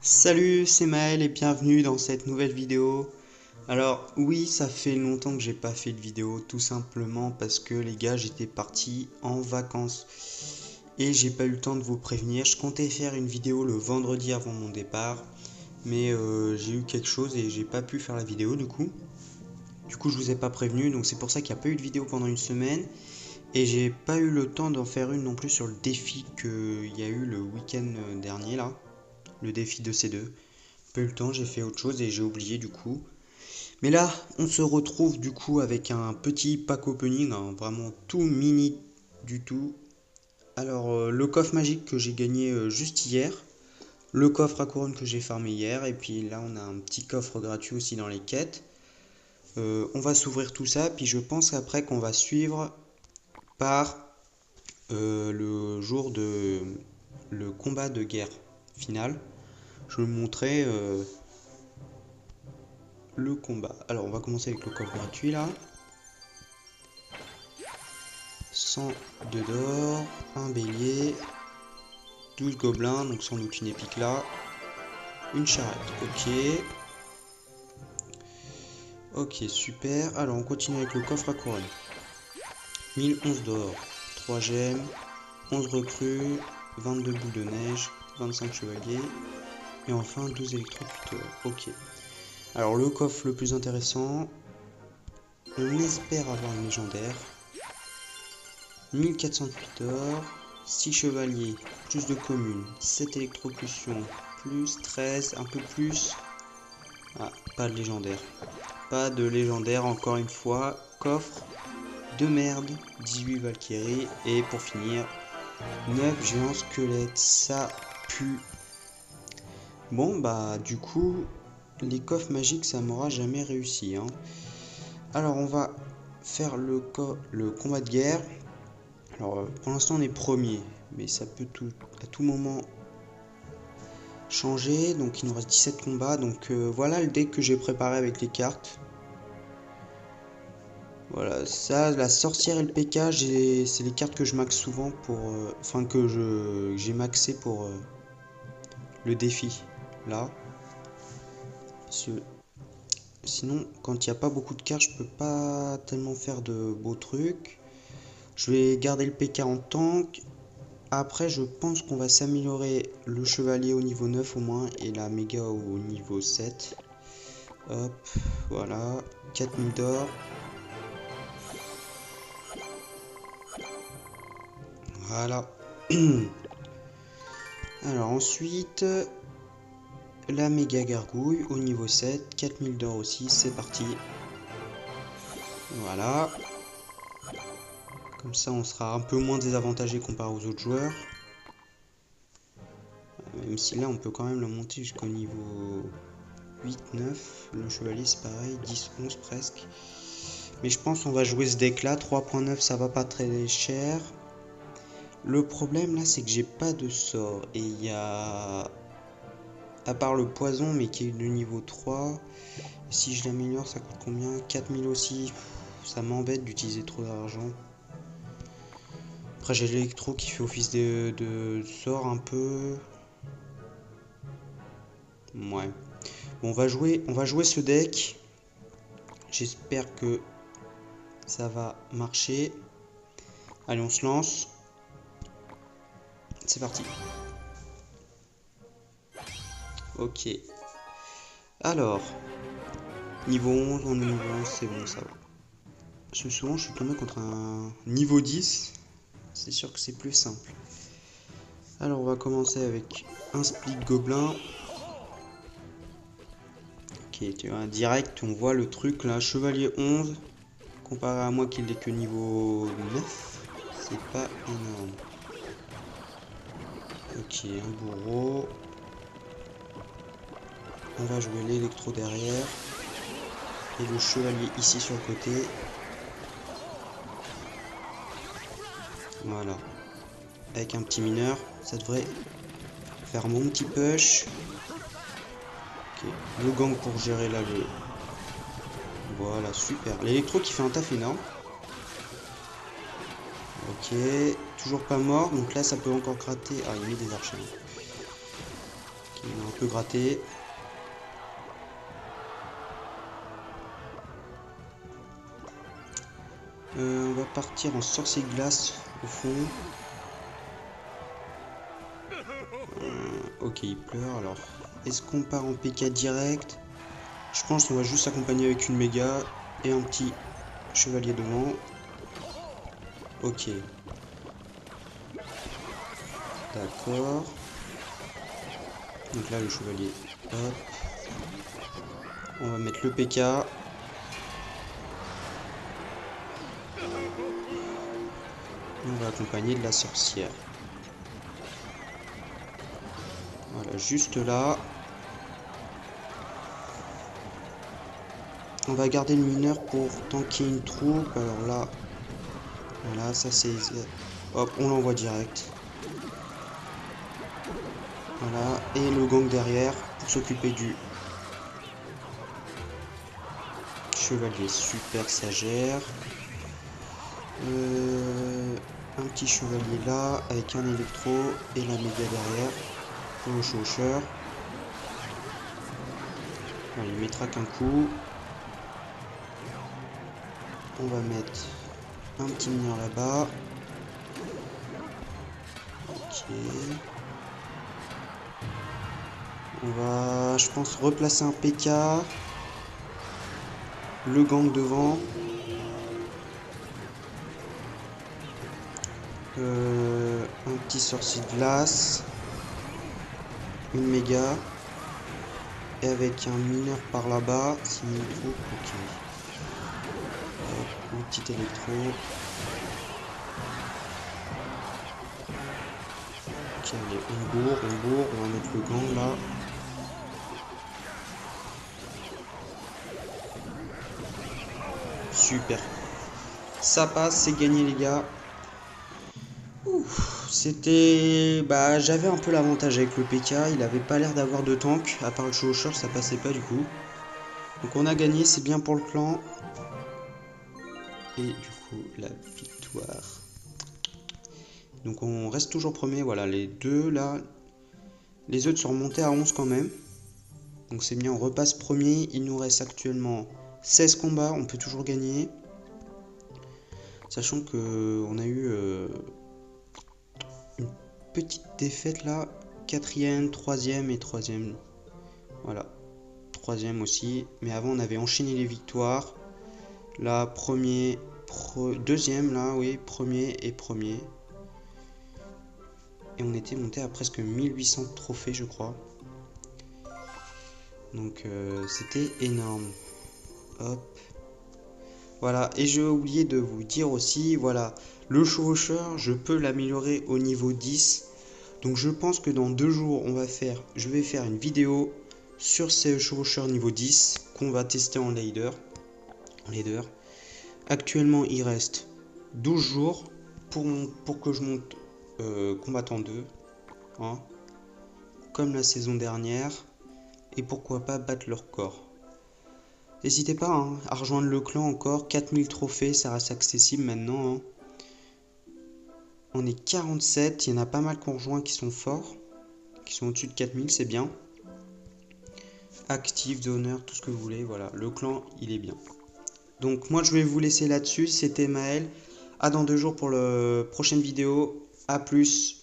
Salut, c'est Maël et bienvenue dans cette nouvelle vidéo. Alors oui, ça fait longtemps que j'ai pas fait de vidéo, tout simplement parce que les gars, j'étais parti en vacances et j'ai pas eu le temps de vous prévenir. Je comptais faire une vidéo le vendredi avant mon départ, mais j'ai eu quelque chose et j'ai pas pu faire la vidéo du coup. Je vous ai pas prévenu, donc c'est pour ça qu'il n'y a pas eu de vidéo pendant une semaine. Et j'ai pas eu le temps d'en faire une non plus sur le défi qu'il y a eu le week-end dernier là, le défi de C2. Pas eu le temps, j'ai fait autre chose et j'ai oublié du coup. Mais là, on se retrouve du coup avec un petit pack opening, hein, vraiment tout mini du tout. Alors, le coffre magique que j'ai gagné juste hier, le coffre à couronne que j'ai farmé hier, et puis là, on a un petit coffre gratuit aussi dans les quêtes. On va s'ouvrir tout ça, puis je pense après qu'on va suivre par le jour de le combat de guerre final. Je vais vous montrer le combat. Alors, on va commencer avec le coffre gratuit là. 100 de d'or, un bélier, 12 gobelins, donc sans doute une épique là, une charrette, ok. Ok, super. Alors on continue avec le coffre à couronne. 1011 d'or, 3 gemmes, 11 recrues, 22 boules de neige, 25 chevaliers, et enfin 12 électrocuteurs, ok. Alors le coffre le plus intéressant, on espère avoir une légendaire. 1408 d'or, 6 chevaliers, plus de communes, 7 électrocutions, plus 13, un peu plus. Ah, pas de légendaire. Pas de légendaire encore une fois. Coffre de merde, 18 Valkyries et pour finir, 9 géants squelettes. Ça pue. Bon bah du coup, les coffres magiques ça m'aura jamais réussi. Hein. Alors on va faire le combat de guerre. Alors pour l'instant on est premier, mais ça peut à tout moment changer. Donc il nous reste 17 combats. Donc voilà le deck que j'ai préparé avec les cartes. Voilà, ça, la sorcière et le PK, c'est les cartes que je max souvent pour... enfin que j'ai maxé pour le défi. Là. Sinon, quand il n'y a pas beaucoup de cartes, je peux pas tellement faire de beaux trucs. Je vais garder le PK en tank. Après, je pense qu'on va s'améliorer le chevalier au niveau 9 au moins et la méga au niveau 7. Hop, voilà. 4000 d'or. Voilà. Alors ensuite, la méga gargouille au niveau 7. 4000 d'or aussi, c'est parti. Voilà. Comme ça, on sera un peu moins désavantagé comparé aux autres joueurs. Même si là, on peut quand même le monter jusqu'au niveau 8, 9. Le chevalier, c'est pareil, 10, 11 presque. Mais je pense qu'on va jouer ce deck là. 3.9, ça va pas très cher. Le problème là, c'est que j'ai pas de sort. Et il y a... à part le poison, mais qui est de niveau 3. Si je l'améliore, ça coûte combien? 4000 aussi. Ça m'embête d'utiliser trop d'argent. Après, j'ai l'électro qui fait office de sort un peu. Ouais. Bon, on va jouer ce deck. J'espère que ça va marcher. Allez, on se lance. C'est parti. Ok. Alors, niveau 11, on est niveau 11, c'est bon, ça va. Parce que souvent, je suis tombé contre un niveau 10. C'est sûr que c'est plus simple. Alors, on va commencer avec un split gobelin. Ok, tu vois, direct, on voit le truc là, chevalier 11. Comparé à moi qui l'ai que niveau 9, c'est pas énorme. Ok, un bourreau. On va jouer l'électro derrière. Et le chevalier ici sur le côté. Voilà. Avec un petit mineur, ça devrait faire mon petit push. Ok, le gang pour gérer là le... Voilà, super. L'électro qui fait un taf énorme. Ok, toujours pas mort, donc là ça peut encore gratter. Ah, il met des archers. Ok, Il a un peu gratté. On va partir en sorcier glace au fond. Ok, il pleure. Alors, est-ce qu'on part en PK direct? Je pense qu'on va juste s'accompagner avec une méga et un petit chevalier devant. Ok. D'accord. Donc là, le chevalier. Hop. On va mettre le PK. On va accompagner de la sorcière. Voilà, juste là. On va garder le mineur pour tanker une troupe. Alors là, voilà, ça c'est... Hop, on l'envoie direct. Voilà, et le gang derrière pour s'occuper du chevalier. Super, ça gère. Un petit chevalier là, avec un électro et la méga derrière pour le chaucheur. Voilà, il mettra qu'un coup. On va mettre un petit mineur là-bas. Ok. On va, je pense, replacer un PK. Le gang devant. Un petit sorcier de glace. Une méga. Et avec un mineur par là-bas. Si il trouve. Ok. Hop, un petit électro. Ok, allez, on bourre. On va mettre le gang là. Super. Ça passe, c'est gagné les gars. C'était... Bah j'avais un peu l'avantage avec le PK, il avait pas l'air d'avoir de tank, à part le chevaucheur ça passait pas du coup. Donc on a gagné, c'est bien pour le clan. Et du coup la victoire. Donc on reste toujours premier, voilà les deux là. Les autres sont remontés à 11 quand même. Donc c'est bien, on repasse premier, il nous reste actuellement 16 combats, on peut toujours gagner. Sachant que on a eu... une petite défaite là, 4ème, 3ème et 3ème. Voilà, 3ème aussi. Mais avant, on avait enchaîné les victoires. Là, premier, deuxième là, oui, premier et premier. Et on était monté à presque 1800 trophées, je crois. Donc, c'était énorme. Hop. Voilà, et j'ai oublié de vous dire aussi, voilà, le chevaucheur, je peux l'améliorer au niveau 10. Donc je pense que dans 2 jours, je vais faire une vidéo sur ces chevaucheurs niveau 10 qu'on va tester en leader. Actuellement, il reste 12 jours pour que je monte combattant 2, hein, comme la saison dernière, et pourquoi pas battre leur corps. N'hésitez pas hein, à rejoindre le clan encore, 4000 trophées, ça reste accessible maintenant. Hein. On est 47, il y en a pas mal qu'on rejoint qui sont forts, qui sont au-dessus de 4000, c'est bien. Actif, d'honneur, tout ce que vous voulez, voilà, le clan, il est bien. Donc moi je vais vous laisser là-dessus, c'était Maël, à dans 2 jours pour la prochaine vidéo, à plus.